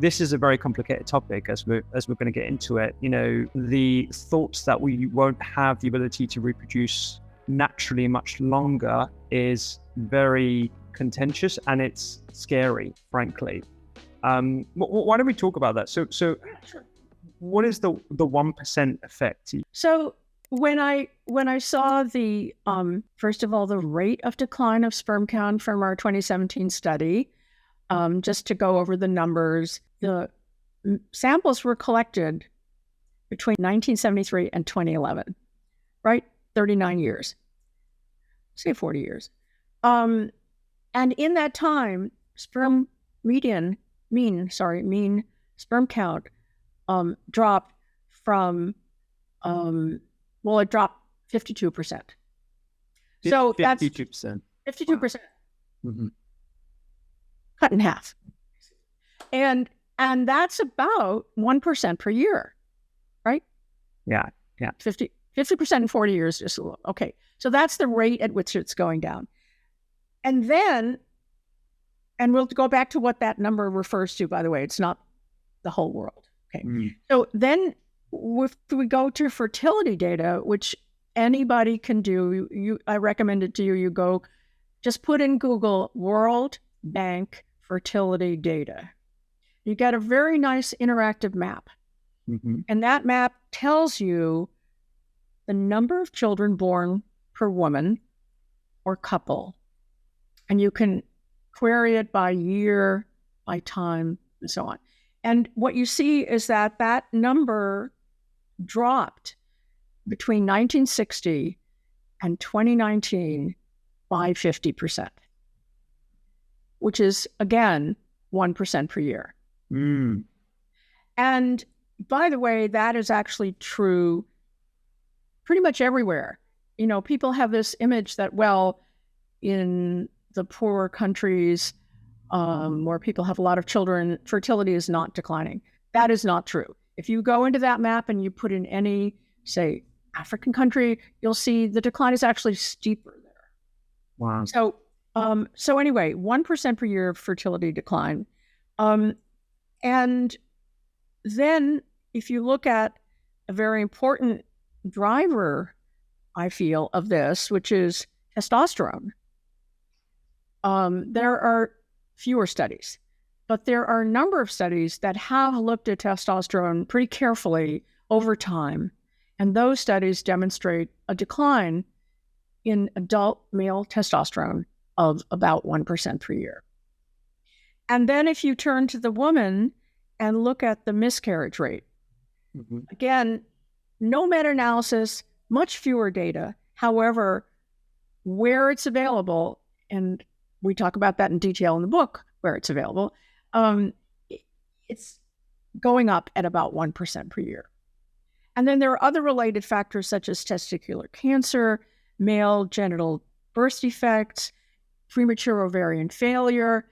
this is a very complicated topic as we're going to get into it. You know, the thoughts that we won't have the ability to reproduce naturally much longer is very contentious, and it's scary, frankly. Why don't we talk about that? So what is the 1% effect? So when I saw the first of all, the rate of decline of sperm count from our 2017 study, just to go over the numbers, the samples were collected between 1973 and 2011, right? 39 years, say 40 years. And in that time, mean sperm count dropped from, it dropped 52%. So 52%. that's 52%. Mm-hmm. Cut in half. And that's about 1% per year, right? Yeah. 50% in 40 years, just okay. So that's the rate at which it's going down. And then, and we'll go back to what that number refers to, by the way, it's not the whole world. Okay. So then if we go to fertility data, which anybody can do, I recommend it to you, you go, just put in Google World Bank fertility data. You get a very nice interactive map. Mm-hmm. And that map tells you the number of children born per woman or couple. And you can query it by year, by time, and so on. And what you see is that that number dropped between 1960 and 2019 by 50%, which is, again, 1% per year. Mm. And by the way, that is actually true pretty much everywhere. You know, people have this image that, well, in the poorer countries where people have a lot of children, fertility is not declining. That is not true. If you go into that map and you put in any, say, African country, you'll see the decline is actually steeper there. Wow. So anyway, 1% per year of fertility decline. And then if you look at a very important driver, I feel, of this, which is testosterone, there are fewer studies, but there are a number of studies that have looked at testosterone pretty carefully over time. And those studies demonstrate a decline in adult male testosterone of about 1% per year. And then if you turn to the woman and look at the miscarriage rate, mm-hmm. again, no meta-analysis, much fewer data. However, where it's available, and we talk about that in detail in the book, where it's available, it's going up at about 1% per year. And then there are other related factors such as testicular cancer, male genital birth defects, premature ovarian failure,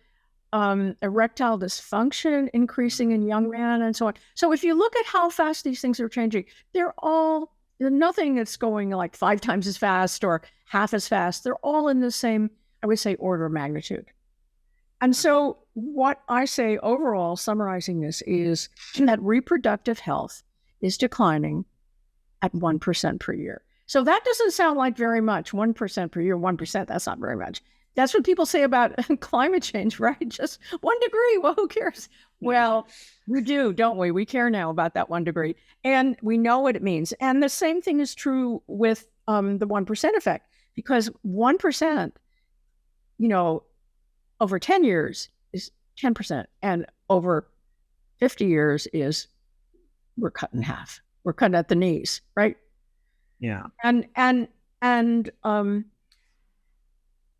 erectile dysfunction increasing in young men, and so on. So if you look at how fast these things are changing, there's nothing that's going like 5 times as fast or half as fast. They're all in the same, I would say, order of magnitude. And so what I say overall, summarizing this, is that reproductive health is declining at 1% per year. So that doesn't sound like very much. 1% per year, 1%, that's not very much. That's what people say about climate change, right? Just 1 degree, well, who cares? Well, we do, don't we? We care now about that 1 degree. And we know what it means. And the same thing is true with the 1% effect, because 1%, over 10 years is 10%. And over 50 years is, we're cut in half. We're cut at the knees, right? Yeah.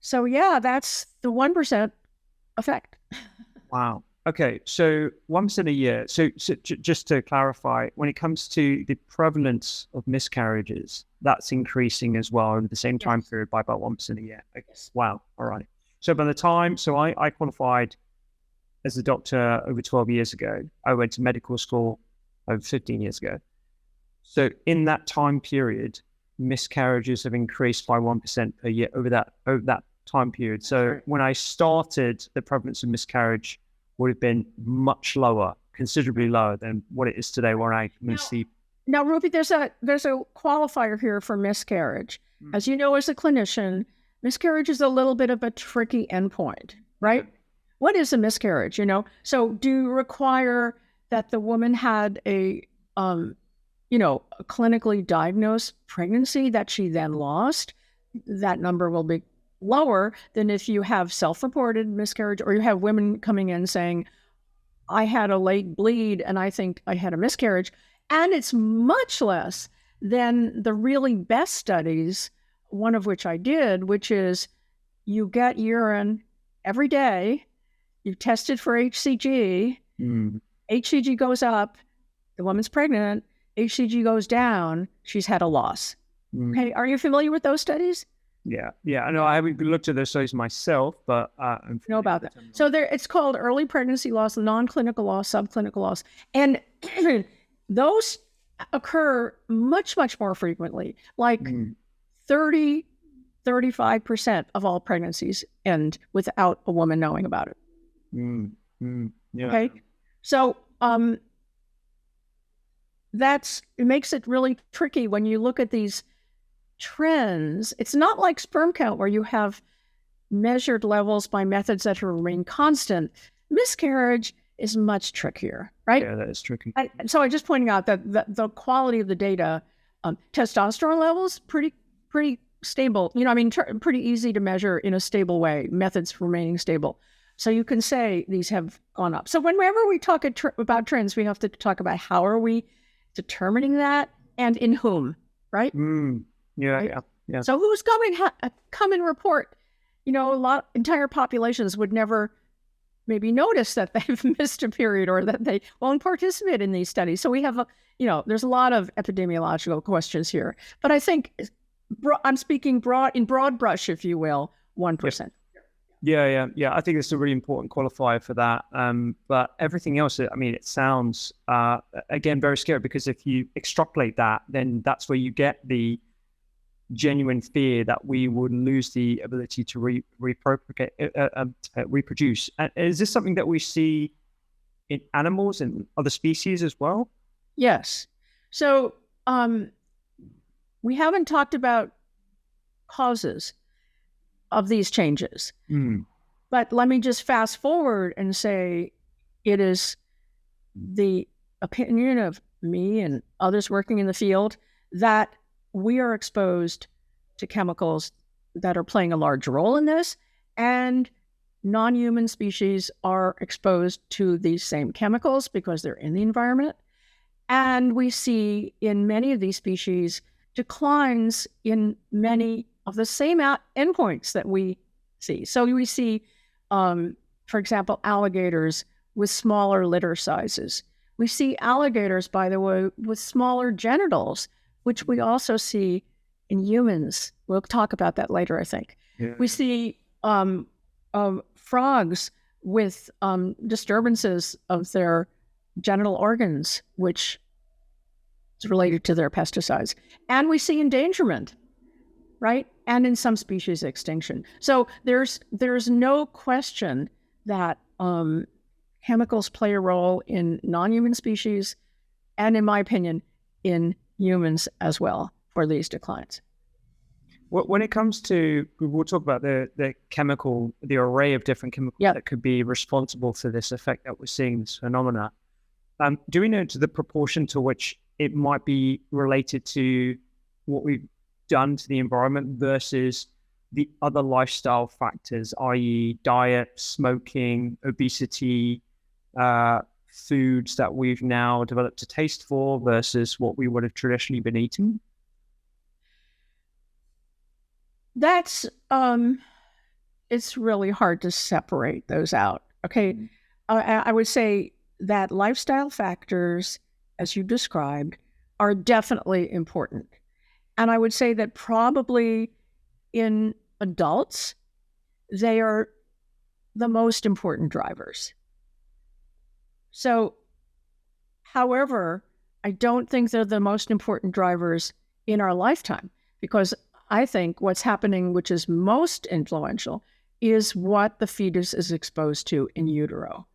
So yeah, that's the 1% effect. Wow. Okay. So 1% a year. So just to clarify, when it comes to the prevalence of miscarriages, that's increasing as well over the same time period by about 1% a year. Okay. Yes. Wow. All right. So by the time, I qualified as a doctor over 12 years ago. I went to medical school over 15 years ago. So in that time period, miscarriages have increased by 1% per year over that time period. So when I started, the prevalence of miscarriage would have been much lower considerably lower than what it is today, where I can see. Now, Ruby, there's a qualifier here for miscarriage. As you know, as a clinician, miscarriage is a little bit of a tricky endpoint, right? What is a miscarriage, So do you require that the woman had a clinically diagnosed pregnancy that she then lost? That number will be lower than if you have self-reported miscarriage, or you have women coming in saying, I had a late bleed and I think I had a miscarriage. And it's much less than the really best studies, one of which I did, which is you get urine every day, you test it for HCG, HCG goes up, the woman's pregnant, HCG goes down, she's had a loss. Okay, are you familiar with those studies? Yeah. I know I haven't looked at those studies myself, but I know about that. So it's called early pregnancy loss, non-clinical loss, subclinical loss. And those occur much, much more frequently, like 30, 35% of all pregnancies end without a woman knowing about it. Yeah. Okay. So it makes it really tricky when you look at these trends. It's not like sperm count where you have measured levels by methods that remain constant. Miscarriage is much trickier, right? Yeah, that is tricky. And so I'm just pointing out that the quality of the data, testosterone levels, pretty stable. Pretty easy to measure in a stable way, methods remaining stable. So you can say these have gone up. So whenever we talk about trends, we have to talk about how are we determining that and in whom, right? Yeah. So who's come and report? Entire populations would never maybe notice that they've missed a period or that they won't participate in these studies. So we have there's a lot of epidemiological questions here. But I think I'm speaking broad brush, if you will, 1%. Yeah. I think it's a really important qualifier for that. But everything else, it sounds, again, very scary, because if you extrapolate that, then that's where you get the genuine fear that we would lose the ability to reproduce. Is this something that we see in animals and other species as well? Yes. So we haven't talked about causes of these changes. But let me just fast forward and say it is the opinion of me and others working in the field that we are exposed to chemicals that are playing a large role in this, and non-human species are exposed to these same chemicals because they're in the environment. And we see in many of these species declines in many of the same endpoints that we see. So we see, for example, alligators with smaller litter sizes. We see alligators, by the way, with smaller genitals, which we also see in humans. We'll talk about that later, I think. Yeah. We see frogs with disturbances of their genital organs, which is related to their pesticides. And we see endangerment, right? And in some species, extinction. So there's no question that chemicals play a role in non-human species, and in my opinion, in humans as well, for these declines. When it comes to, we'll talk about the array of different chemicals that could be responsible for this effect that we're seeing, this phenomena. Do we know to the proportion to which it might be related to what we've done to the environment versus the other lifestyle factors, i.e. diet, smoking, obesity, foods that we've now developed a taste for versus what we would have traditionally been eating? That's, it's really hard to separate those out. Okay. I would say that lifestyle factors, as you described, are definitely important. And I would say that probably in adults, they are the most important drivers. So, however, I don't think they're the most important drivers in our lifetime, because I think what's happening, which is most influential, is what the fetus is exposed to in utero.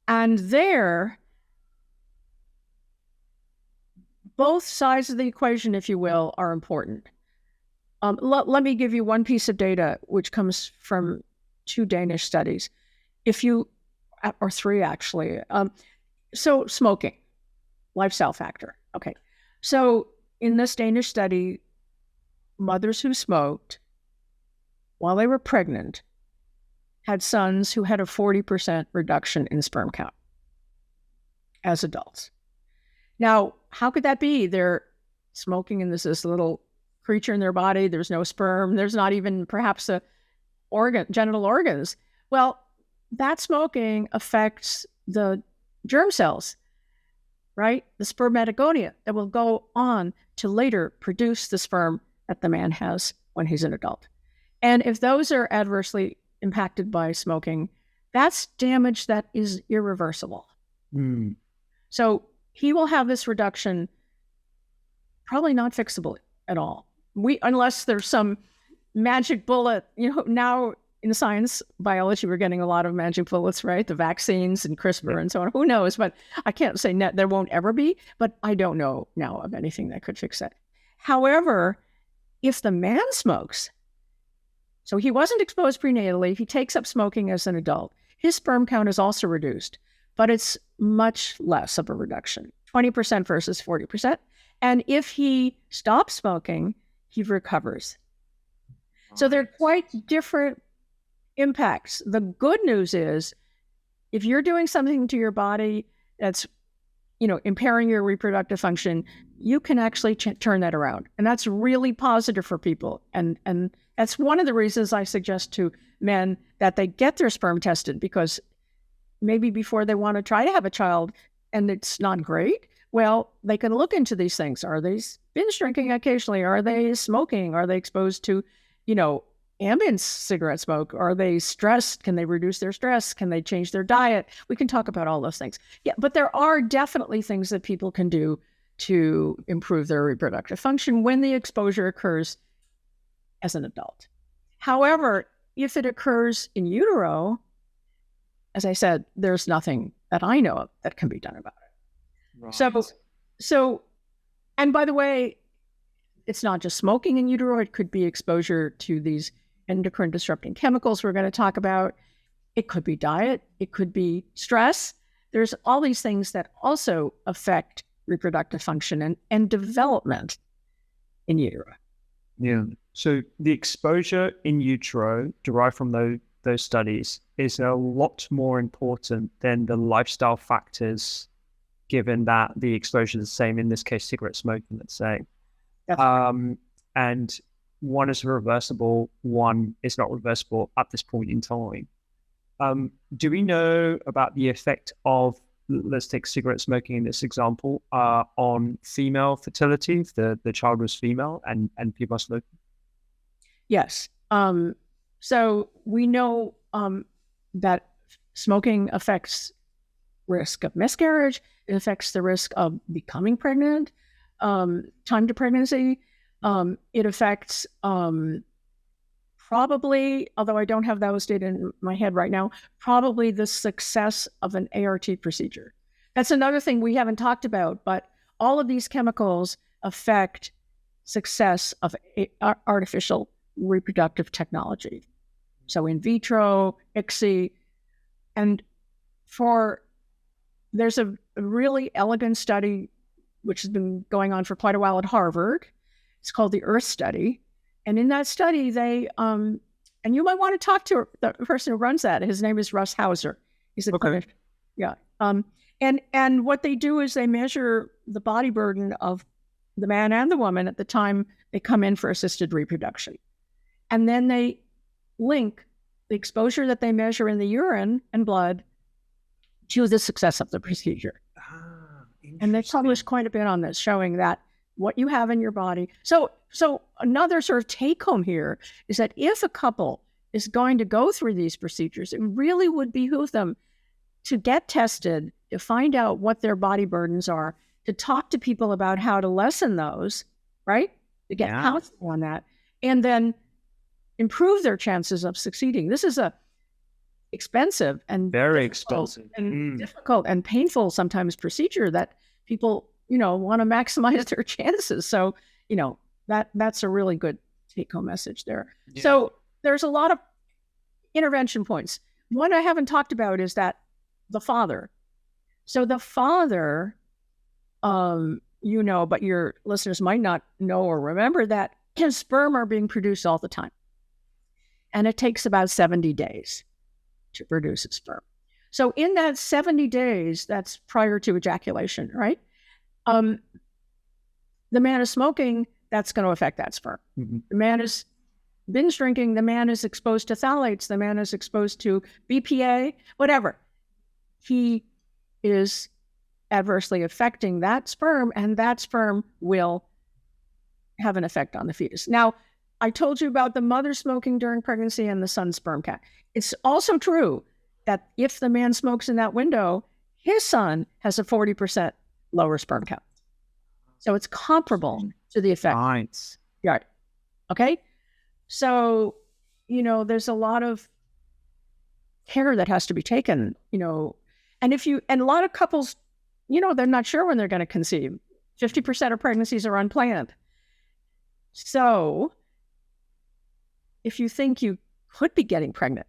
And there, both sides of the equation, if you will, are important. Let me give you one piece of data, which comes from 2 Danish studies. Or 3 actually. So smoking, lifestyle factor. Okay. So in this Danish study, mothers who smoked while they were pregnant had sons who had a 40% reduction in sperm count as adults. Now, how could that be? They're smoking and there's this little creature in their body. There's no sperm. There's not even perhaps genital organs. Well, that smoking affects the germ cells, right? The spermatogonia that will go on to later produce the sperm that the man has when he's an adult. And if those are adversely impacted by smoking, that's damage that is irreversible. Mm. So he will have this reduction, probably not fixable at all. Unless there's some magic bullet, now in science, biology, we're getting a lot of magic bullets, right? The vaccines and CRISPR and so on. Who knows? But I can't say there won't ever be, but I don't know now of anything that could fix it. However, if the man smokes, so he wasn't exposed prenatally, he takes up smoking as an adult, his sperm count is also reduced, but it's much less of a reduction, 20% versus 40%. And if he stops smoking, he recovers. So they're quite different impacts. The good news is, if you're doing something to your body that's, impairing your reproductive function, you can actually turn that around. And that's really positive for people. And that's one of the reasons I suggest to men that they get their sperm tested, because maybe before they want to try to have a child and it's not great, well, they can look into these things. Are they binge drinking occasionally? Are they smoking? Are they exposed to, ambient cigarette smoke? Are they stressed? Can they reduce their stress? Can they change their diet? We can talk about all those things. Yeah, but there are definitely things that people can do to improve their reproductive function when the exposure occurs as an adult. However, if it occurs in utero, as I said, there's nothing that I know of that can be done about it. Right. So, and by the way, it's not just smoking in utero. It could be exposure to these endocrine disrupting chemicals we're going to talk about. It could be diet. It could be stress. There's all these things that also affect reproductive function and development in utero. Yeah. So the exposure in utero derived from those studies is a lot more important than the lifestyle factors, given that the exposure is the same, in this case, cigarette smoking, let's say. And one is reversible, one is not reversible at this point in time. Do we know about the effect of, let's take cigarette smoking in this example, on female fertility, if the child was female and people are smoking? Yes. So we know that smoking affects risk of miscarriage. It affects the risk of becoming pregnant, time to pregnancy. It affects probably, although I don't have those data in my head right now, probably the success of an ART procedure. That's another thing we haven't talked about, but all of these chemicals affect success of artificial reproductive technology. So in vitro, ICSI, and there's a really elegant study which has been going on for quite a while at Harvard. It's called the Earth Study. And in that study, they, and you might want to talk to the person who runs that. His name is Russ Hauser. He's a clinician. Yeah. And what they do is they measure the body burden of the man and the woman at the time they come in for assisted reproduction. And then they link the exposure that they measure in the urine and blood to the success of the procedure. And they published quite a bit on this, showing that what you have in your body. So another sort of take home here is that if a couple is going to go through these procedures, it really would behoove them to get tested, to find out what their body burdens are, to talk to people about how to lessen those, right? To get counseling on that, and then improve their chances of succeeding. This is expensive and very expensive and difficult and painful sometimes procedure that people, want to maximize their chances. So, that's a really good take-home message there. Yeah. So there's a lot of intervention points. One I haven't talked about is that the father. So the father, but your listeners might not know or remember that his sperm are being produced all the time. And it takes about 70 days to produce a sperm. So in that 70 days, that's prior to ejaculation, right? The man is smoking, that's going to affect that sperm. Mm-hmm. The man is binge drinking, the man is exposed to phthalates, the man is exposed to BPA, whatever. He is adversely affecting that sperm, and that sperm will have an effect on the fetus. Now, I told you about the mother smoking during pregnancy and the son's sperm count. It's also true that if the man smokes in that window, his son has a 40% lower sperm count. So it's comparable to the effect. Right. Yeah. Okay. So, there's a lot of care that has to be taken, and a lot of couples, they're not sure when they're going to conceive. 50% of pregnancies are unplanned. So if you think you could be getting pregnant,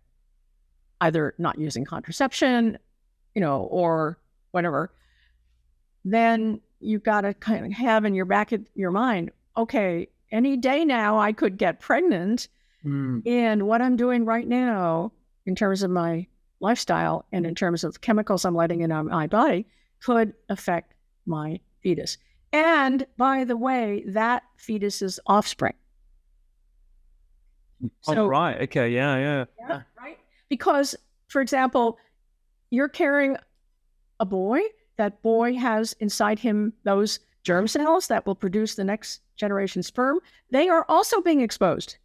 either not using contraception, or whatever, then you've got to kind of have in your back of your mind, okay, any day now I could get pregnant. And what I'm doing right now in terms of my lifestyle and in terms of chemicals I'm letting in my body could affect my fetus. And by the way, that fetus's offspring. So, right. Okay. Yeah. Right. Because, for example, you're carrying a boy. That boy has inside him those germ cells that will produce the next generation sperm. They are also being exposed.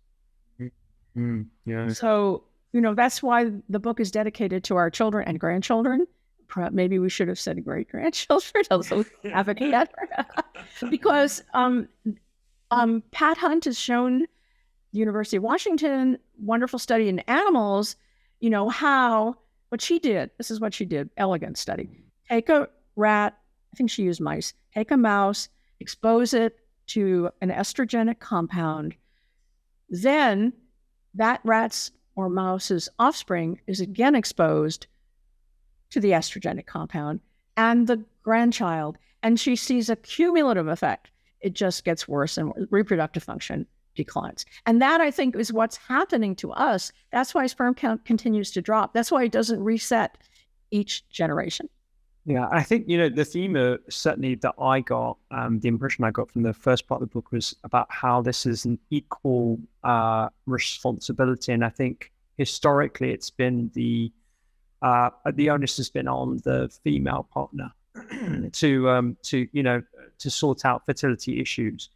Yeah. So, that's why the book is dedicated to our children and grandchildren. Maybe we should have said great grandchildren. Also, haven't yet. Because Pat Hunt has shown the University of Washington, wonderful study in animals, what she did. This is what she did. Elegant study. Take a rat. I think she used mice. Take a mouse, expose it to an estrogenic compound. Then that rat's or mouse's offspring is again exposed to the estrogenic compound and the grandchild. And she sees a cumulative effect. It just gets worse and reproductive function declines. And that, I think, is what's happening to us. That's why sperm count continues to drop. That's why it doesn't reset each generation. Yeah, I think, the theme certainly that I got, the impression I got from the first part of the book was about how this is an equal responsibility. And I think historically it's been the onus has been on the female partner to sort out fertility issues.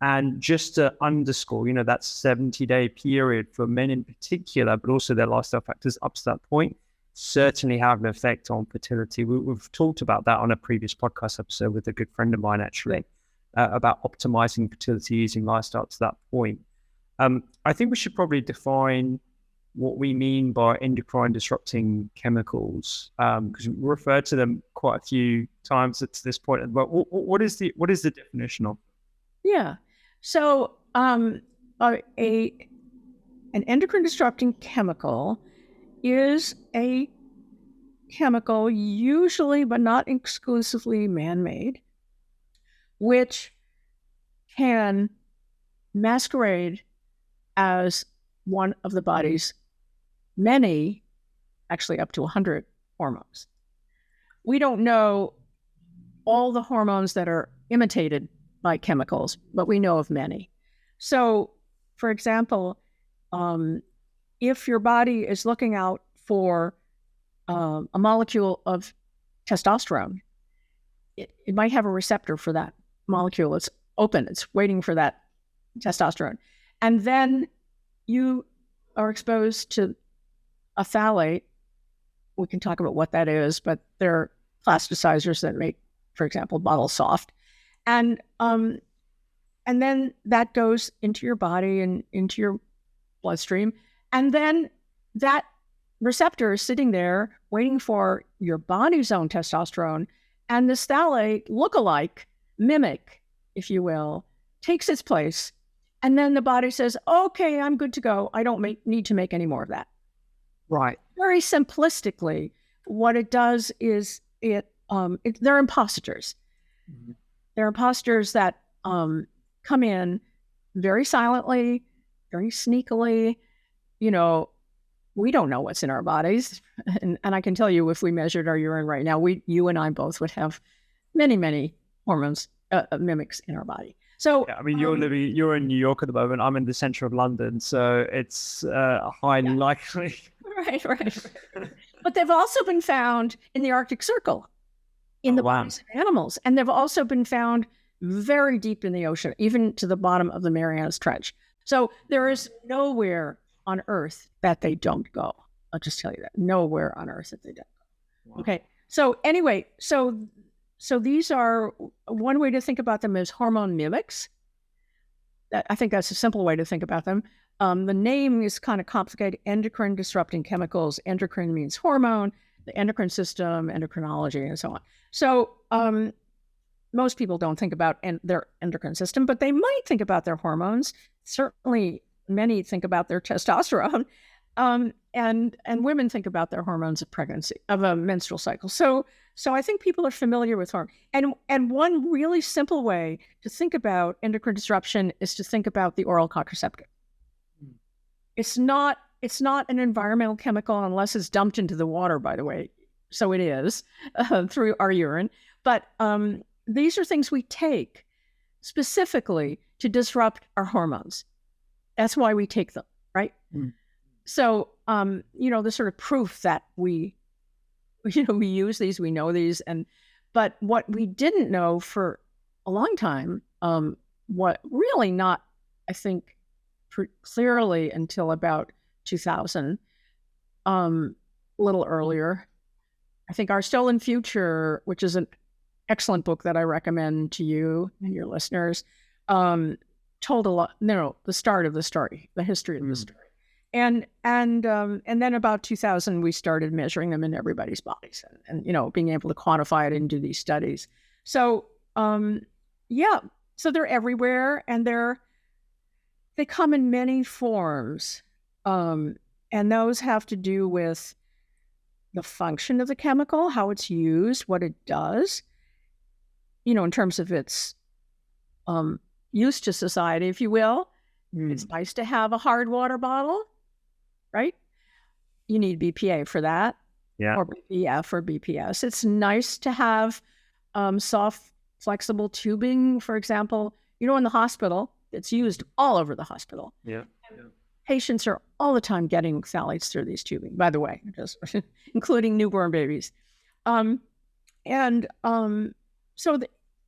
And just to underscore, that 70-day period for men in particular, but also their lifestyle factors up to that point, certainly have an effect on fertility. We've talked about that on a previous podcast episode with a good friend of mine, actually, about optimizing fertility using lifestyle to that point. I think we should probably define what we mean by endocrine disrupting chemicals, because we referred to them quite a few times at this point. But what is the definition of? Yeah. So an endocrine disrupting chemical is a chemical, usually but not exclusively man-made, which can masquerade as one of the body's many, actually up to 100 hormones. We don't know all the hormones that are imitated by chemicals, but we know of many. So, for example, if your body is looking out for a molecule of testosterone, it might have a receptor for that molecule. It's open, it's waiting for that testosterone. And then you are exposed to a phthalate. We can talk about what that is, but they're plasticizers that make, for example, bottles soft. And then that goes into your body and into your bloodstream. And then that receptors sitting there waiting for your body's own testosterone, and this phthalate lookalike, mimic, if you will, takes its place. And then the body says, okay, I'm good to go. I don't need to make any more of that. Right. Very simplistically, what it does is they're imposters. Mm-hmm. They're imposters that come in very silently, very sneakily. You know, we don't know what's in our bodies. And I can tell you, if we measured our urine right now, you and I both would have many, many hormones, mimics in our body. So, yeah, I mean, you're in New York at the moment. I'm in the center of London, so it's highly likely. Right. But they've also been found in the Arctic Circle, in the bodies of animals, and they've also been found very deep in the ocean, even to the bottom of the Marianas Trench. So there is nowhere on Earth that they don't go. I'll just tell you that. Nowhere on Earth that they don't go. Wow. Okay. So anyway, so these are, one way to think about them is hormone mimics. I think that's a simple way to think about them. The name is kind of complicated. Endocrine disrupting chemicals. Endocrine means hormone, the endocrine system, endocrinology, and so on. So most people don't think about their endocrine system, but they might think about their hormones. Certainly, many think about their testosterone, and women think about their hormones of pregnancy, of a menstrual cycle. So I think people are familiar with hormones. And one really simple way to think about endocrine disruption is to think about the oral contraceptive. It's not an environmental chemical unless it's dumped into the water, by the way. So it is through our urine. But these are things we take specifically to disrupt our hormones. That's why we take them, right? Mm. So, the sort of proof that we use these, we know these, but what we didn't know for a long time, what really not, I think, clearly until about 2000, a little earlier. I think Our Stolen Future, which is an excellent book that I recommend to you and your listeners, told a lot. The start of the story, the history of the story, and then about 2000, we started measuring them in everybody's bodies, and being able to quantify it and do these studies. So so they're everywhere, and they come in many forms, and those have to do with the function of the chemical, how it's used, what it does, in terms of its use to society, if you will. It's nice to have a hard water bottle, right? You need BPA for that, or BPF or BPS. It's nice to have soft, flexible tubing, for example. In the hospital, it's used all over the hospital. Yeah. Patients are all the time getting phthalates through these tubing, by the way, just including newborn babies.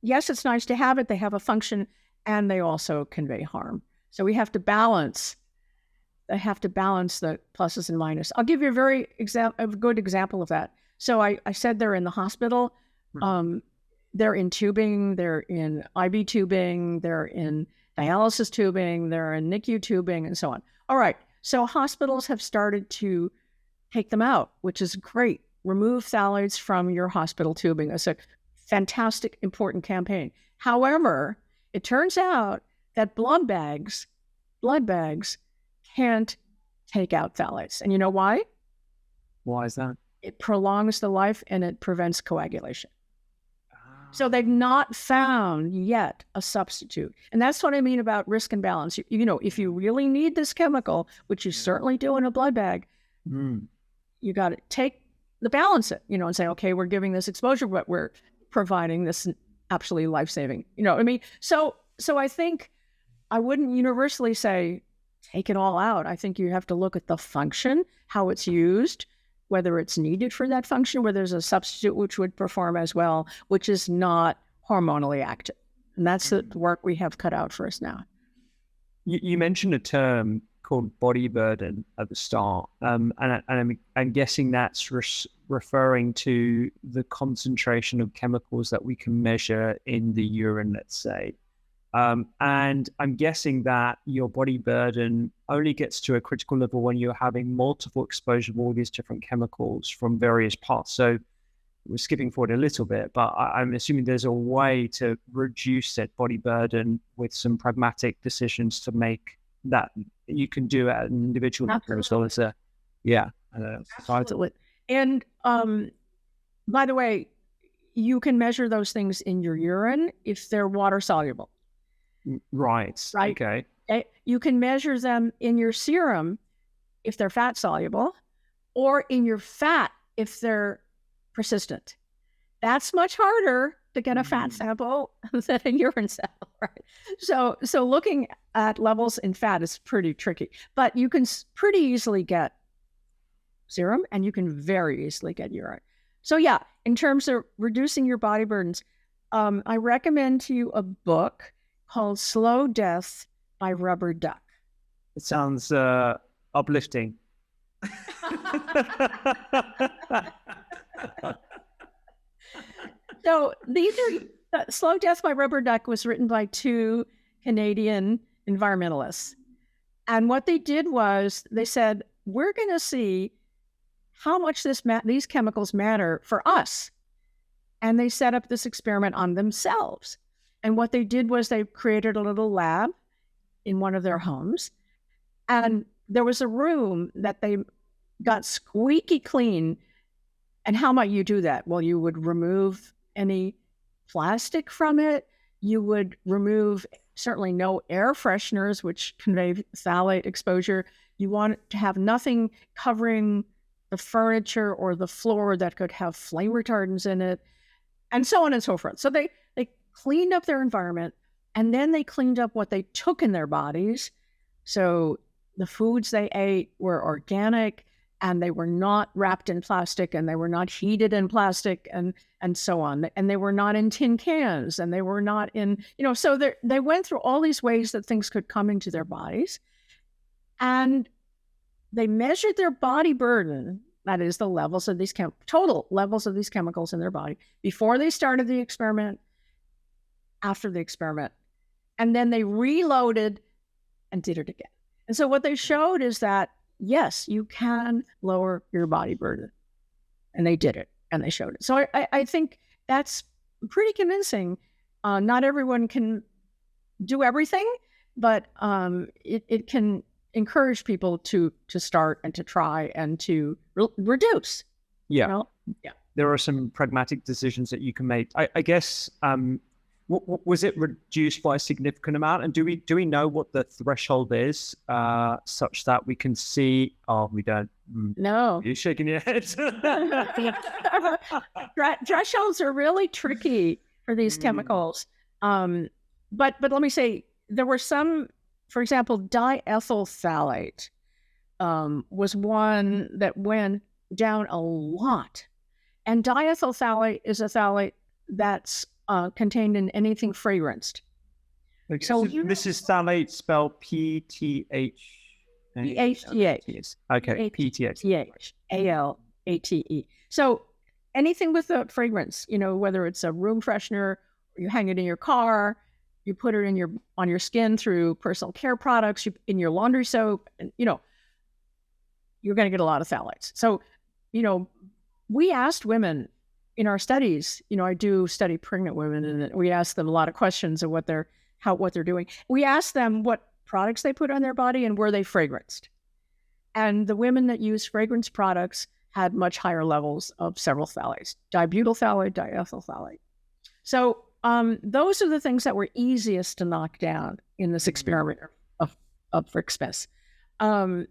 Yes, it's nice to have it. They have a function, and they also convey harm. So we have to balance. They have to balance the pluses and minuses. I'll give you a good example of that. So I said they're in the hospital. They're in tubing. They're in IV tubing. They're in dialysis tubing. They're in NICU tubing, and so on. All right. So hospitals have started to take them out, which is great. Remove phthalates from your hospital tubing. It's a fantastic, important campaign. However, it turns out that blood bags can't take out phthalates. And you know why? Why is that? It prolongs the life and it prevents coagulation. So they've not found yet a substitute. And that's what I mean about risk and balance. If you really need this chemical, which you certainly do in a blood bag, you got to balance it, and say, okay, we're giving this exposure, but we're providing this absolutely life-saving, you know what I mean? So I think I wouldn't universally say, take it all out. I think you have to look at the function, how it's used, whether it's needed for that function, whether there's a substitute which would perform as well, which is not hormonally active. And that's the work we have cut out for us now. You mentioned a term called body burden at the start, and I'm guessing that's referring to the concentration of chemicals that we can measure in the urine, let's say. And I'm guessing that your body burden only gets to a critical level when you're having multiple exposure of all these different chemicals from various parts. So we're skipping forward a little bit, but I'm assuming there's a way to reduce that body burden with some pragmatic decisions to make that you can do at an individual level as well as a, Absolutely. And by the way, you can measure those things in your urine if they're water soluble. Right. Okay. You can measure them in your serum if they're fat soluble, or in your fat if they're persistent. That's much harder to get a fat sample than a urine sample, right? So looking at levels in fat is pretty tricky, but you can pretty easily get serum and you can very easily get urine. So yeah, in terms of reducing your body burdens, I recommend to you a book called Slow Death by Rubber Duck. It sounds uplifting. So these are Slow Death by Rubber Duck was written by two Canadian environmentalists. And what they did was they said, we're going to see how much these chemicals matter for us. And they set up this experiment on themselves. And what they did was they created a little lab in one of their homes. And there was a room that they got squeaky clean. And how might you do that? Well, you would remove any plastic from it. You would remove certainly no air fresheners, which convey phthalate exposure. You want to have nothing covering the furniture or the floor that could have flame retardants in it, and so on and so forth. So they cleaned up their environment, and then they cleaned up what they took in their bodies. So the foods they ate were organic, and they were not wrapped in plastic, and they were not heated in plastic, and so on. And they were not in tin cans, and they were not in, so they went through all these ways that things could come into their bodies. And they measured their body burden, that is the levels of these total levels of these chemicals in their body, before they started the experiment, after the experiment. And then they reloaded and did it again. And so what they showed is that, yes, you can lower your body burden. And they did it, and they showed it. So I think that's pretty convincing. Not everyone can do everything, but it can encourage people to start and to try and to reduce. Yeah. There are some pragmatic decisions that you can make. I guess, was it reduced by a significant amount? And do we know what the threshold is, such that we can see? Oh, we don't. No. You're shaking your head. Thresholds are really tricky for these chemicals. But let me say, there were some, for example, diethyl phthalate was one that went down a lot. And diethyl phthalate is a phthalate that's contained in anything fragranced. Okay, so this is phthalate spelled PTH. PHTH. Okay, PTH. ALATE. So anything with a fragrance, whether it's a room freshener, or you hang it in your car, you put it on your skin through personal care products, in your laundry soap, and you're going to get a lot of phthalates. So, we asked women in our studies. I do study pregnant women, and we ask them a lot of questions of what they're doing. We asked them what products they put on their body and were they fragranced. And the women that use fragrance products had much higher levels of several phthalates: dibutyl phthalate, diethyl phthalate. So those are the things that were easiest to knock down in this experiment of Frick-Smith. I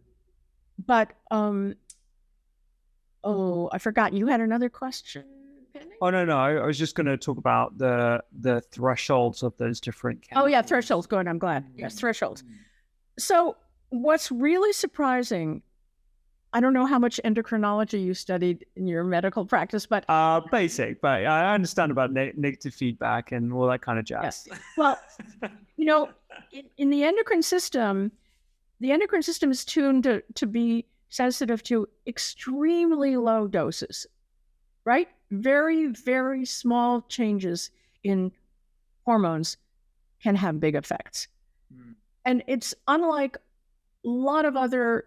forgot, you had another question, Penny? Oh, no. I was just going to talk about the thresholds of those different chemicals. Oh, yeah, thresholds. Good, I'm glad. Yes, thresholds. So what's really surprising, I don't know how much endocrinology you studied in your medical practice, but... basic, but I understand about negative feedback and all that kind of jazz. Yes. Well, in the endocrine system is tuned to be sensitive to extremely low doses, right? Very, very small changes in hormones can have big effects. Mm. And it's unlike a lot of other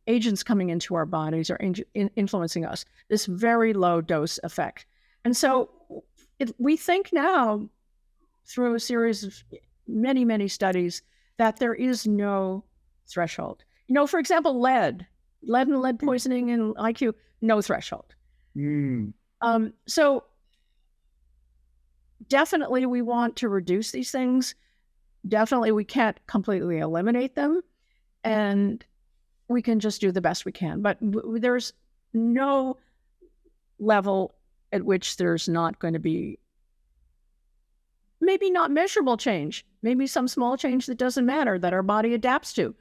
agents coming into our bodies or influencing us, this very low dose effect. And so we think now, through a series of many, many studies, that there is no threshold. For example, lead and lead poisoning and IQ, no threshold. Mm. So definitely we want to reduce these things. Definitely we can't completely eliminate them, and we can just do the best we can. But there's no level at which there's not going to be, maybe not measurable change, maybe some small change that doesn't matter, that our body adapts to.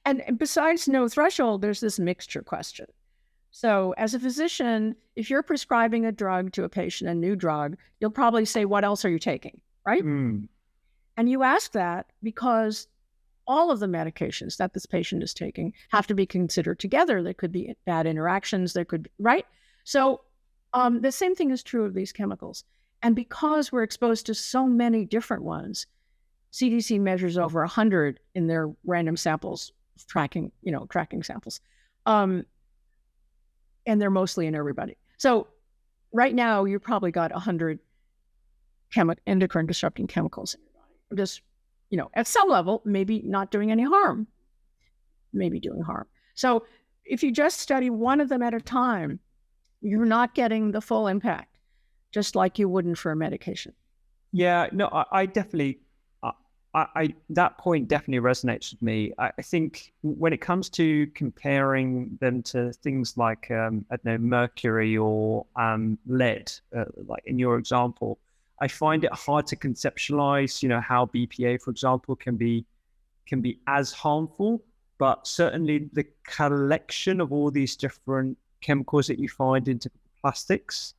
And besides no threshold, there's this mixture question. So as a physician, if you're prescribing a drug to a patient, a new drug, you'll probably say, what else are you taking, right? Mm. And you ask that because all of the medications that this patient is taking have to be considered together. There could be bad interactions, there could be, right? So the same thing is true of these chemicals. And because we're exposed to so many different ones, CDC measures over 100 in their random samples, tracking samples. And they're mostly in everybody. So right now, you've probably got 100 endocrine disrupting chemicals in your body. Just, at some level, maybe not doing any harm, maybe doing harm. So if you just study one of them at a time, you're not getting the full impact, just like you wouldn't for a medication. Yeah, no, I definitely, that point definitely resonates with me. I think when it comes to comparing them to things like, I don't know, mercury or lead, like in your example, I find it hard to conceptualize, how BPA, for example, can be as harmful, but certainly the collection of all these different chemicals that you find into plastics,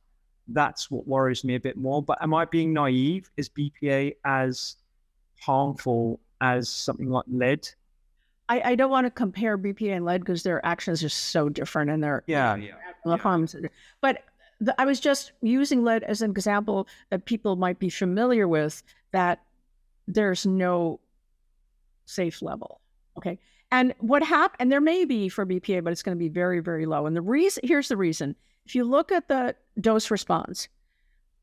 that's what worries me a bit more. But am I being naive? Is BPA as harmful as something like lead? I don't want to compare BPA and lead because their actions are so different and their harms. But I was just using lead as an example that people might be familiar with, that there's no safe level. Okay. And what happened, and there may be for BPA, but it's going to be very, very low. And here's the reason. If you look at the dose response,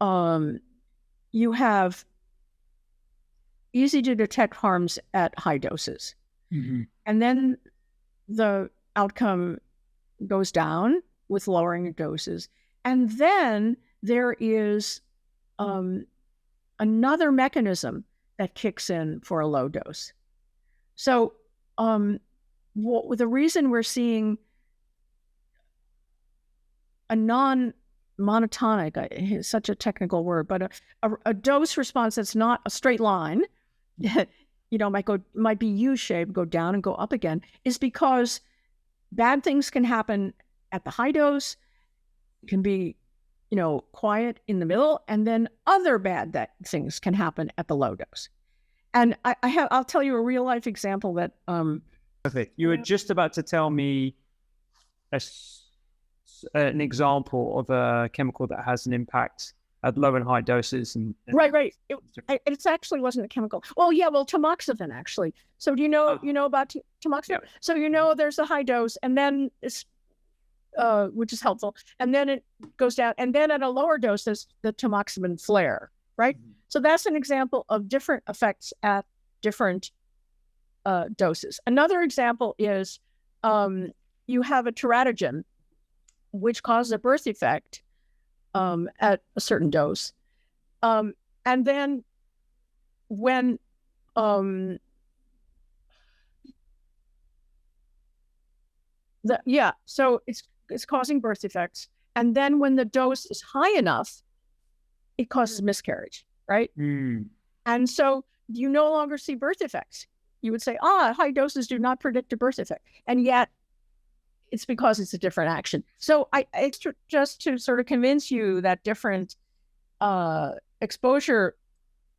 you have easy to detect harms at high doses. Mm-hmm. And then the outcome goes down with lowering doses. And then there is another mechanism that kicks in for a low dose. So the reason we're seeing a non-monotonic, it's such a technical word, but a dose response that's not a straight line, might be U-shaped, go down and go up again, is because bad things can happen at the high dose, can be, quiet in the middle, and then other bad things can happen at the low dose. And I'll tell you a real life example that. Perfect. You were just about to tell me an example of a chemical that has an impact at low and high doses. And right. It actually wasn't a chemical. Tamoxifen actually. So do you know about tamoxifen? Yeah. So there's a high dose, and then it's which is helpful, and then it goes down, and then at a lower dose there's the tamoxifen flare, right? Mm-hmm. So that's an example of different effects at different doses. Another example is you have a teratogen, which causes a birth defect at a certain dose. And then when so it's causing birth defects. And then when the dose is high enough, it causes miscarriage, right? Mm. And so you no longer see birth defects. You would say, high doses do not predict a birth effect. And yet it's because it's a different action. So it's just to sort of convince you that different exposure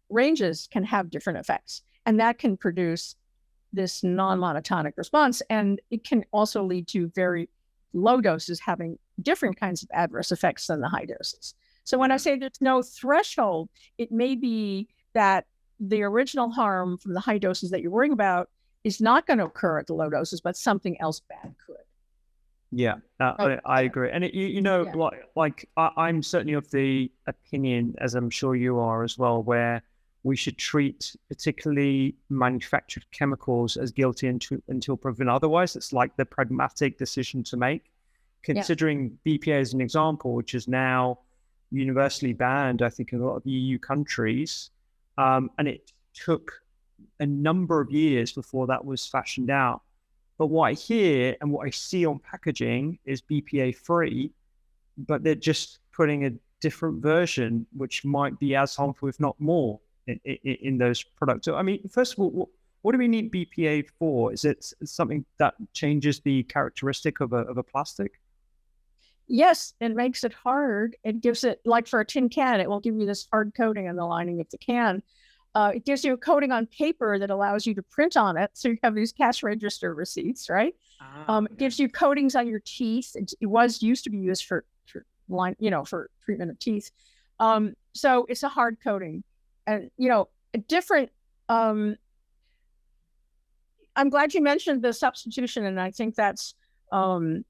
ranges can have different effects. And that can produce this non-monotonic response. And it can also lead to very low doses having different kinds of adverse effects than the high doses. So when I say there's no threshold, it may be that the original harm from the high doses that you're worrying about is not going to occur at the low doses, but something else bad could. Yeah, I agree. And I'm certainly of the opinion, as I'm sure you are as well, where we should treat particularly manufactured chemicals as guilty until proven otherwise. It's like the pragmatic decision to make. Considering BPA as an example, which is now universally banned, I think, in a lot of EU countries, and it took a number of years before that was fashioned out. But what I hear and what I see on packaging is BPA free, but they're just putting a different version, which might be as harmful, if not more, in those products. So, I mean, first of all, what do we need BPA for? Is it something that changes the characteristic of a plastic? Yes, it makes it hard. It gives it, like for a tin can, it will give you this hard coating on the lining of the can. It gives you a coating on paper that allows you to print on it. So you have these cash register receipts, right? It gives you coatings on your teeth. It used to be used for treatment of teeth. So it's a hard coating. And, a different, I'm glad you mentioned the substitution. And I think that's, for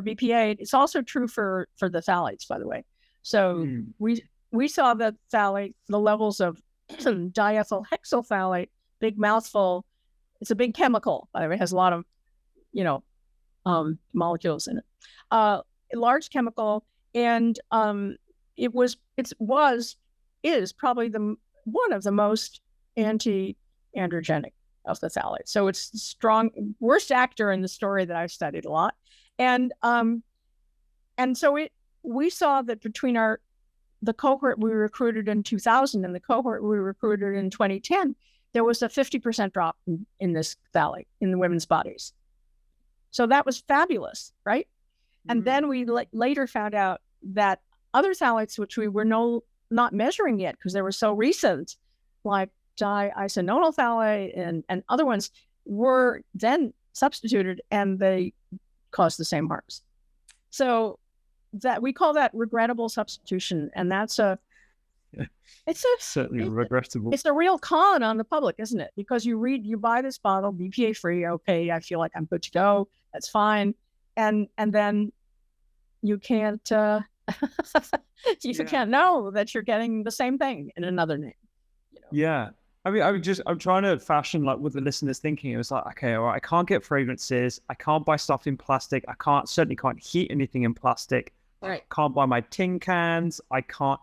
BPA, it's also true for the phthalates, by the way. So we saw that phthalate, the levels of diethyl hexylphthalate, big mouthful. It's a big chemical, by the way. It has a lot of, molecules in it. Large chemical, and is probably one of the most anti-androgenic of the phthalates. So it's strong, worst actor in the story that I've studied a lot. And so we saw that between the cohort we recruited in 2000 and the cohort we recruited in 2010, there was a 50% drop in this phthalate in the women's bodies. So that was fabulous, right? And then we later found out that other phthalates, which we were not measuring yet because they were so recent, like diisononyl phthalate and other ones, were then substituted and they cause the same harms. So that we call that regrettable substitution, and that's certainly regrettable. It's a real con on the public, isn't it? Because you buy this bottle BPA free. Okay, I feel like I'm good to go. That's fine, and then you can't can't know that you're getting the same thing in another name. Yeah. I mean, I'm trying to fashion like what the listener's thinking. It was like, okay, all right, I can't get fragrances. I can't buy stuff in plastic. I certainly can't heat anything in plastic. Right. I can't buy my tin cans. I can't.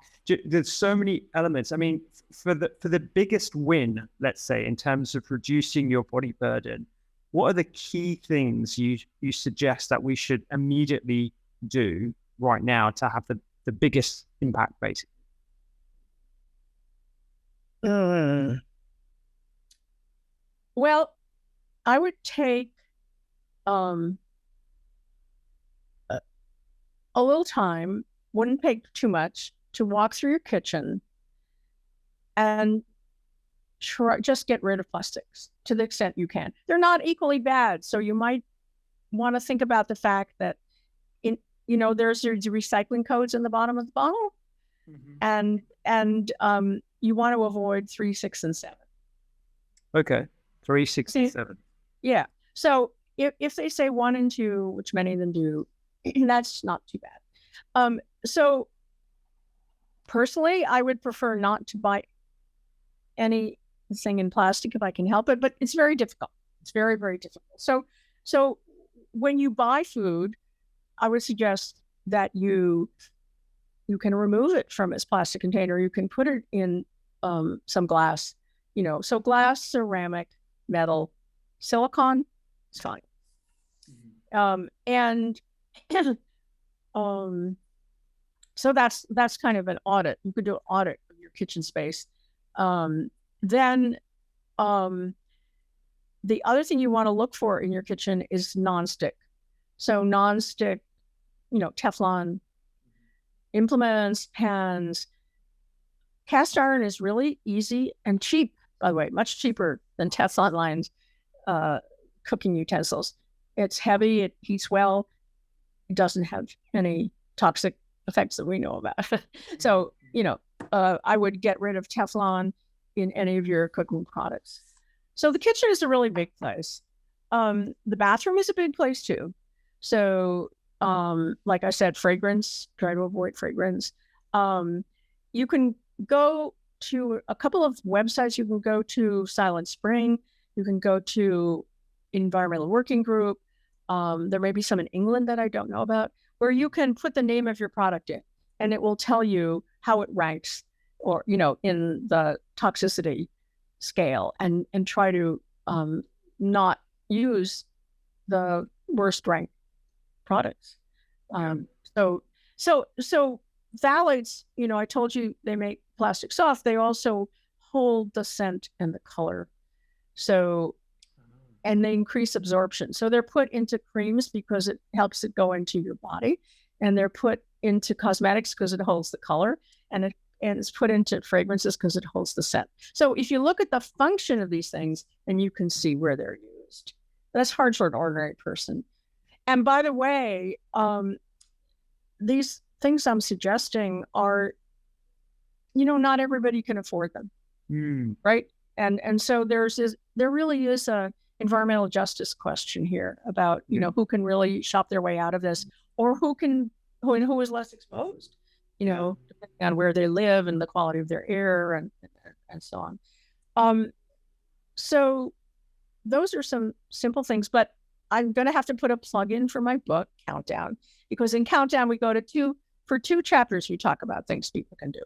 There's so many elements. I mean, for the biggest win, let's say, in terms of reducing your body burden, what are the key things you suggest that we should immediately do right now to have the biggest impact, basically? Well, I would take a little time, wouldn't take too much, to walk through your kitchen and just get rid of plastics to the extent you can. They're not equally bad, so you might want to think about the fact that there's recycling codes in the bottom of the bottle, and you want to avoid 3, 6, and 7. Okay, 3, 6, and 7. Yeah. So if they say 1 and 2, which many of them do, that's not too bad. So personally, I would prefer not to buy anything in plastic if I can help it, but it's very difficult. It's very, very difficult. So when you buy food, I would suggest that you can remove it from its plastic container. You can put it in some glass, so glass, ceramic, metal, silicone, it's fine. So that's kind of an audit. You could do an audit of your kitchen space. Then the other thing you want to look for in your kitchen is nonstick. So nonstick, Teflon implements, pans. Cast iron is really easy and cheap, by the way, much cheaper than Teflon lined cooking utensils. It's heavy, it heats well, it doesn't have any toxic effects that we know about. So, I would get rid of Teflon. in any of your cooking products. So the kitchen is a really big place. The bathroom is a big place too. So, like I said, fragrance, try to avoid fragrance. You can go to a couple of websites. You can go to Silent Spring. You can go to Environmental Working Group. There may be some in England that I don't know about, where you can put the name of your product in, and it will tell you how it ranks, or, you know, in the toxicity scale, and try to not use the worst ranked products. So phthalates, you know, I told you they make plastic soft. They also hold the scent and the color. So, and they increase absorption. So they're put into creams because it helps it go into your body, and they're put into cosmetics because it holds the color, and it's put into fragrances because it holds the scent. So if you look at the function of these things, then you can see where they're used. That's hard for an ordinary person. And by the way, these things I'm suggesting are, you know, not everybody can afford them, right? And so there really is a environmental justice question here about, you know, who can really shop their way out of this, or who is less exposed, you know, depending on where they live and the quality of their air and so on. So those are some simple things, but I'm going to have to put a plug in for my book, Countdown, because in Countdown, we go to two chapters, we talk about things people can do.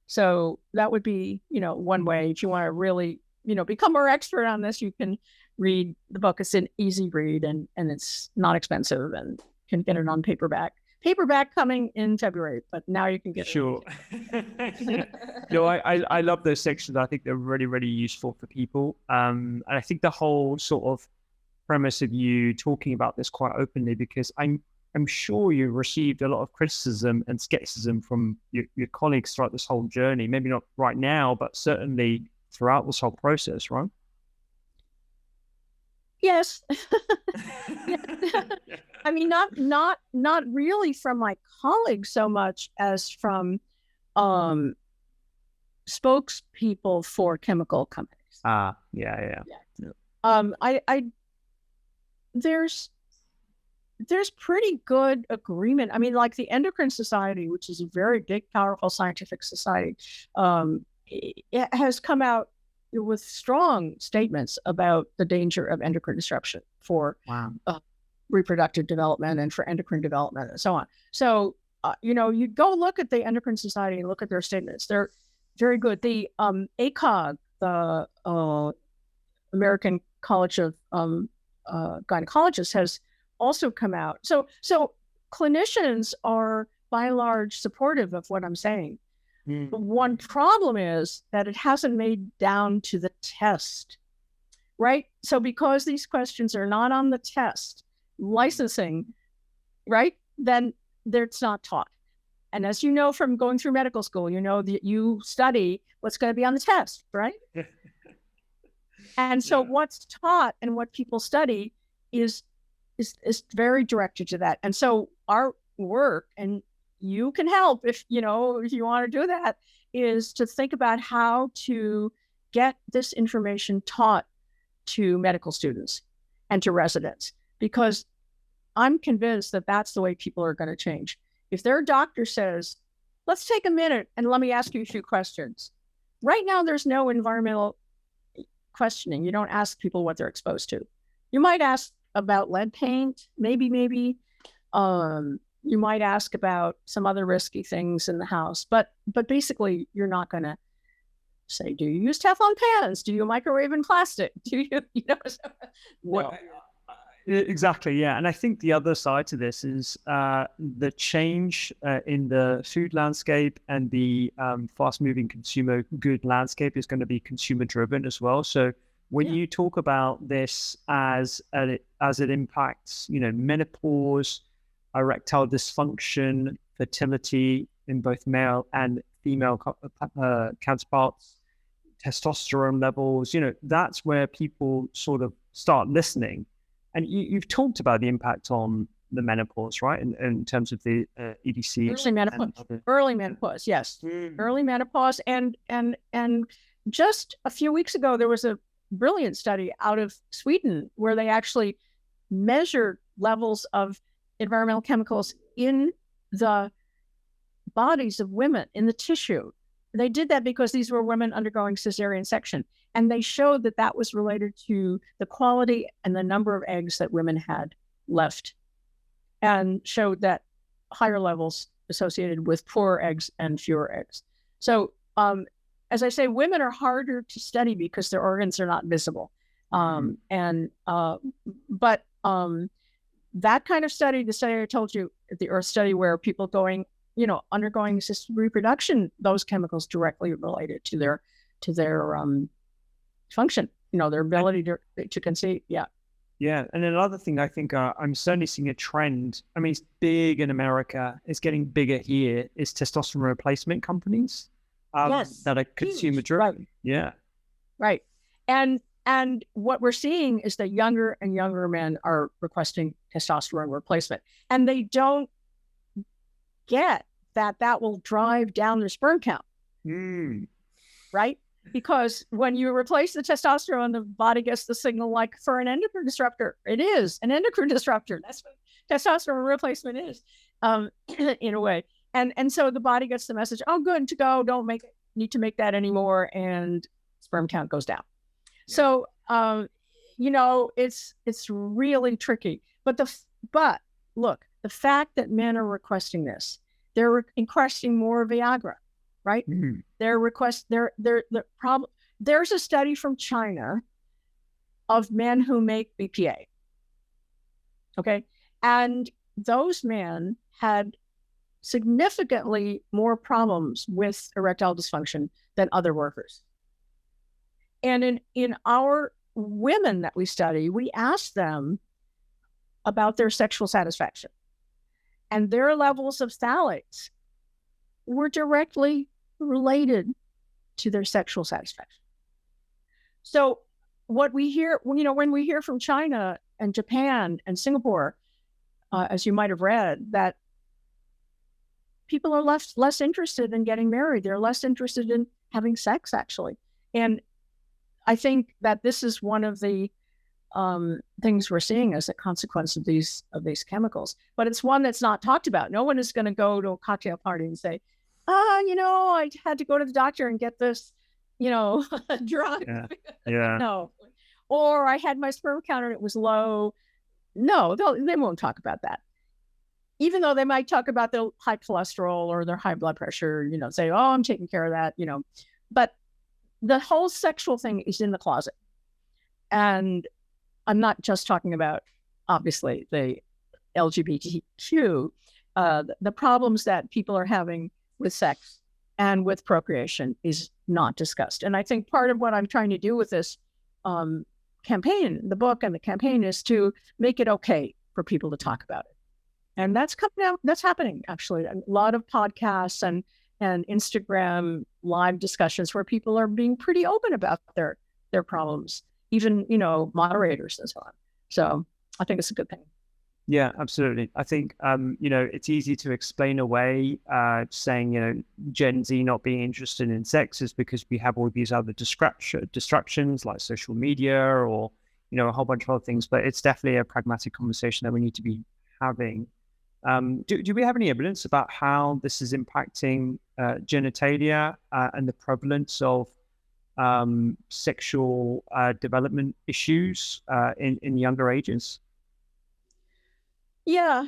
So that would be, you know, one way. If you want to really, you know, become more expert on this, you can read the book. It's an easy read, and it's not expensive, and can get it on paperback. Paperback coming in February, but now you can get sure. You know, I love those sections. I think they're really, really useful for people. And I think the whole sort of premise of you talking about this quite openly, because I'm sure you received a lot of criticism and skepticism from your colleagues throughout this whole journey. Maybe not right now, but certainly throughout this whole process, right? Yes. I mean, not really from my colleagues so much as from spokespeople for chemical companies. Yeah. There's pretty good agreement. I mean, like the Endocrine Society, which is a very big, powerful scientific society, it has come out with strong statements about the danger of endocrine disruption for reproductive development and for endocrine development and so on. So, you know, you go look at the Endocrine Society and look at their statements. They're very good. The ACOG, the American College of Gynecologists, has also come out. So clinicians are by and large supportive of what I'm saying. One problem is that it hasn't made down to the test, right? So because these questions are not on the test, licensing, right, then it's not taught. And as you know from going through medical school, you know that you study what's going to be on the test, right? And so what's taught and what people study is very directed to that. And so our work, and you can help if you want to do that, is to think about how to get this information taught to medical students and to residents, because I'm convinced that that's the way people are going to change. If their doctor says, let's take a minute and let me ask you a few questions. Right now, there's no environmental questioning. You don't ask people what they're exposed to. You might ask about lead paint, maybe. You might ask about some other risky things in the house, but basically you're not going to say, do you use Teflon pans? Do you microwave in plastic? Do you Well, exactly, yeah. And I think the other side to this is the change in the food landscape and the fast-moving consumer good landscape is going to be consumer-driven as well. So when you talk about this as it impacts, you know, menopause, erectile dysfunction, fertility in both male and female counterparts, testosterone levels, you know, that's where people sort of start listening. And you've talked about the impact on the menopause, right? In terms of the EDC. Early menopause, yes. Early menopause and just a few weeks ago, there was a brilliant study out of Sweden where they actually measured levels of environmental chemicals in the bodies of women, in the tissue. They did that because these were women undergoing cesarean section. And they showed that that was related to the quality and the number of eggs that women had left, and showed that higher levels associated with poorer eggs and fewer eggs. So, as I say, women are harder to study because their organs are not visible. But that kind of study, the study I told you, the Earth study, where people undergoing assisted reproduction, those chemicals directly related to their function, their ability to conceive. Yeah. Yeah. And another thing I think I'm certainly seeing a trend. I mean, it's big in America. It's getting bigger here. Is testosterone replacement companies that are consumer driven. Right. Yeah. Right. And what we're seeing is that younger and younger men are requesting testosterone replacement, and they don't get that will drive down their sperm count. Right? Because when you replace the testosterone, the body gets the signal like for an endocrine disruptor. It is an endocrine disruptor. That's what testosterone replacement is, in a way. And so the body gets the message, oh, good to go. Don't need to make that anymore. And sperm count goes down. Yeah. So, it's really tricky. But look, the fact that men are requesting this, they're requesting more Viagra, right? Mm-hmm. There's a study from China of men who make BPA. Okay. And those men had significantly more problems with erectile dysfunction than other workers. And in our women that we study, we asked them about their sexual satisfaction. And their levels of phthalates were directly related to their sexual satisfaction. So what we hear, when we hear from China and Japan and Singapore, as you might have read, that people are less interested in getting married. They're less interested in having sex, actually. And I think that this is one of the things we're seeing as a consequence of these chemicals. But it's one that's not talked about. No one is going to go to a cocktail party and say, I had to go to the doctor and get this, drug. Yeah. No. Or I had my sperm count and it was low. No, they won't talk about that. Even though they might talk about their high cholesterol or their high blood pressure, say, oh, I'm taking care of that, But the whole sexual thing is in the closet. And I'm not just talking about, obviously, the LGBTQ, the problems that people are having with sex and with procreation is not discussed. And I think part of what I'm trying to do with this campaign, the book and the campaign, is to make it okay for people to talk about it. And that's coming out. That's happening, actually. A lot of podcasts and Instagram live discussions where people are being pretty open about their problems, even, moderators and so on. So I think it's a good thing. Yeah, absolutely. I think, it's easy to explain away saying, Gen Z not being interested in sex is because we have all these other distractions like social media or, a whole bunch of other things. But it's definitely a pragmatic conversation that we need to be having. Do we have any evidence about how this is impacting genitalia and the prevalence of sexual development issues in younger ages? Yeah.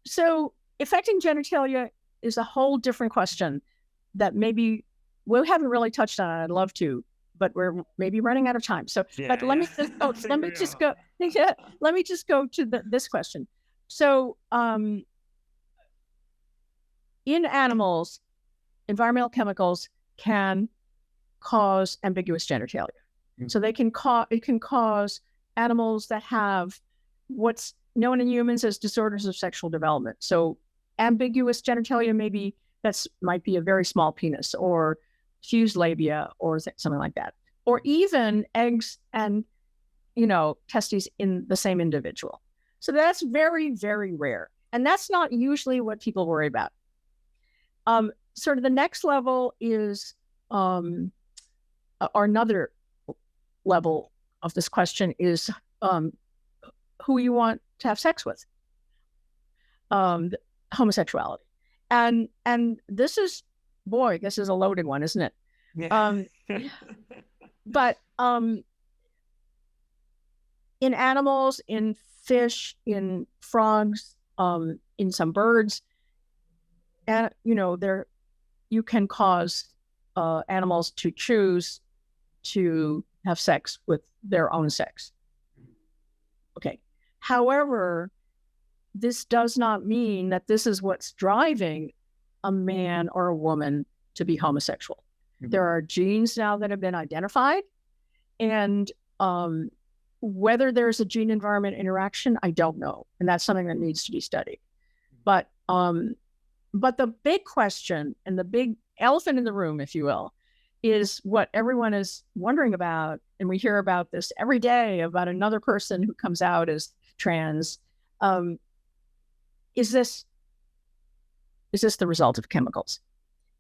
So affecting genitalia is a whole different question that maybe we haven't really touched on. I'd love to, but we're maybe running out of time. So, but let me just go to this question. So, in animals, environmental chemicals can cause ambiguous genitalia. Mm-hmm. So it can cause animals that have what's known in humans as disorders of sexual development. So ambiguous genitalia, might be a very small penis or fused labia or something like that, or even eggs and, testes in the same individual. So that's very, very rare. And that's not usually what people worry about. Sort of the next level is or another level of this question is who you want to have sex with, homosexuality. And this is a loaded one, isn't it? Yeah. But in animals, in fish, in frogs, in some birds, and you can cause animals to choose to have sex with their own sex. Okay. However, this does not mean that this is what's driving a man or a woman to be homosexual. Mm-hmm. There are genes now that have been identified, and whether there's a gene environment interaction, I don't know. And that's something that needs to be studied. But the big question and the big elephant in the room, if you will, is what everyone is wondering about. And we hear about this every day about another person who comes out as trans. Is this the result of chemicals?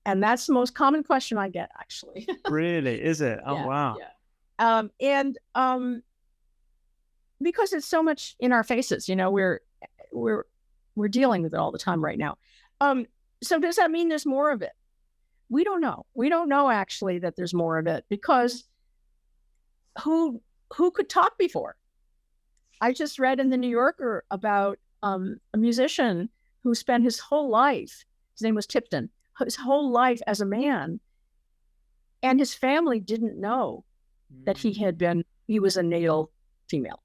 And that's the most common question I get, actually. Really? Is it? Oh, yeah, wow. Yeah. Because it's so much in our faces, we're dealing with it all the time right now. So does that mean there's more of it? We don't know. We don't know actually that there's more of it, because who could talk before? I just read in the New Yorker about a musician who spent his whole life, his name was Tipton, his whole life as a man, and his family didn't know that he was a natal female.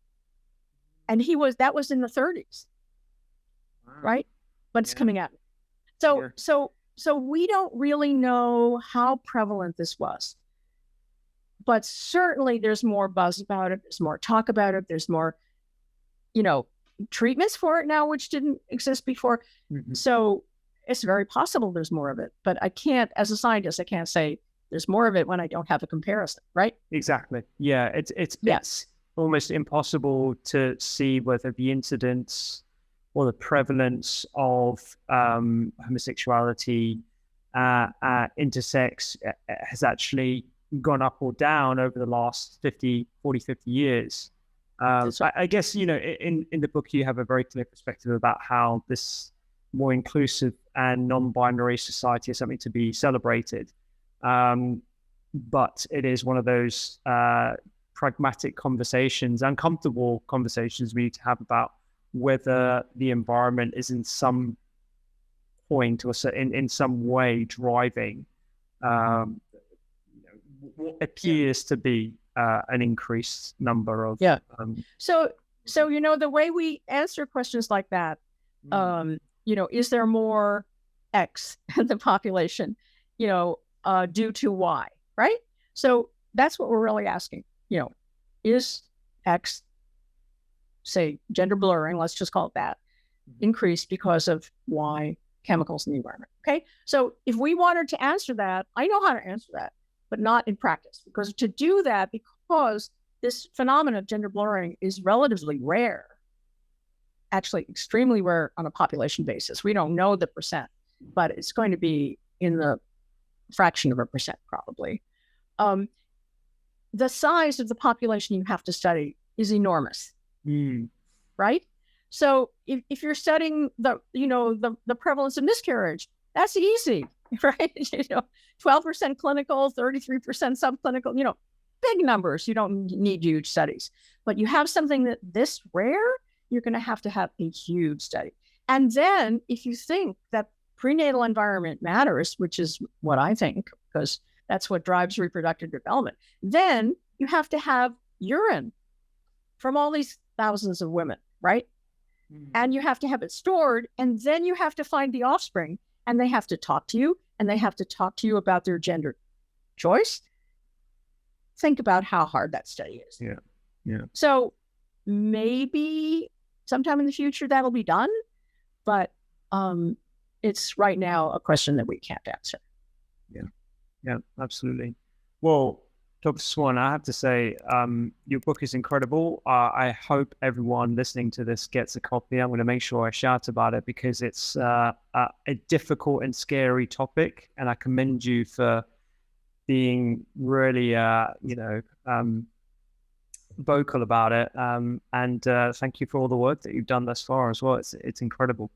And that was in the 30s, right? But it's coming out. So we don't really know how prevalent this was, but certainly there's more buzz about it. There's more talk about it. There's more, treatments for it now, which didn't exist before. Mm-hmm. So it's very possible there's more of it, but as a scientist, I can't say there's more of it when I don't have a comparison, right? Exactly. Yeah. It's almost impossible to see whether the incidence or the prevalence of homosexuality, intersex has actually gone up or down over the last 50 years. I guess, in the book, you have a very clear perspective about how this more inclusive and non-binary society is something to be celebrated. But it is one of those pragmatic conversations, uncomfortable conversations we need to have about whether the environment is in some point or in some way driving what appears to be an increased number of so the way we answer questions like that, is there more X in the population due to Y, right? So that's what we're really asking. Is X, say gender blurring, let's just call it that, increased because of Y chemicals in the environment? Okay, so if we wanted to answer that, I know how to answer that, but not in practice, because to do that, because this phenomenon of gender blurring is relatively rare, actually extremely rare on a population basis. We don't know the percent, but it's going to be in the fraction of a percent probably. The size of the population you have to study is enormous, right? So if you're studying the prevalence of miscarriage, that's easy, right? 12% clinical, 33% subclinical, big numbers. You don't need huge studies, but you have something that this rare, you're going to have a huge study. And then if you think that prenatal environment matters, which is what I think, because that's what drives reproductive development, then you have to have urine from all these thousands of women, right? And you have to have it stored, and then you have to find the offspring, and they have to talk to you, and they have to talk to you about their gender choice. Think about how hard that study is. Yeah. So maybe sometime in the future that'll be done, but it's right now a question that we can't answer. Yeah, absolutely. Well, Dr. Swan, I have to say, your book is incredible. I hope everyone listening to this gets a copy. I'm going to make sure I shout about it, because it's a difficult and scary topic, and I commend you for being really, vocal about it. And thank you for all the work that you've done thus far as well. It's incredible.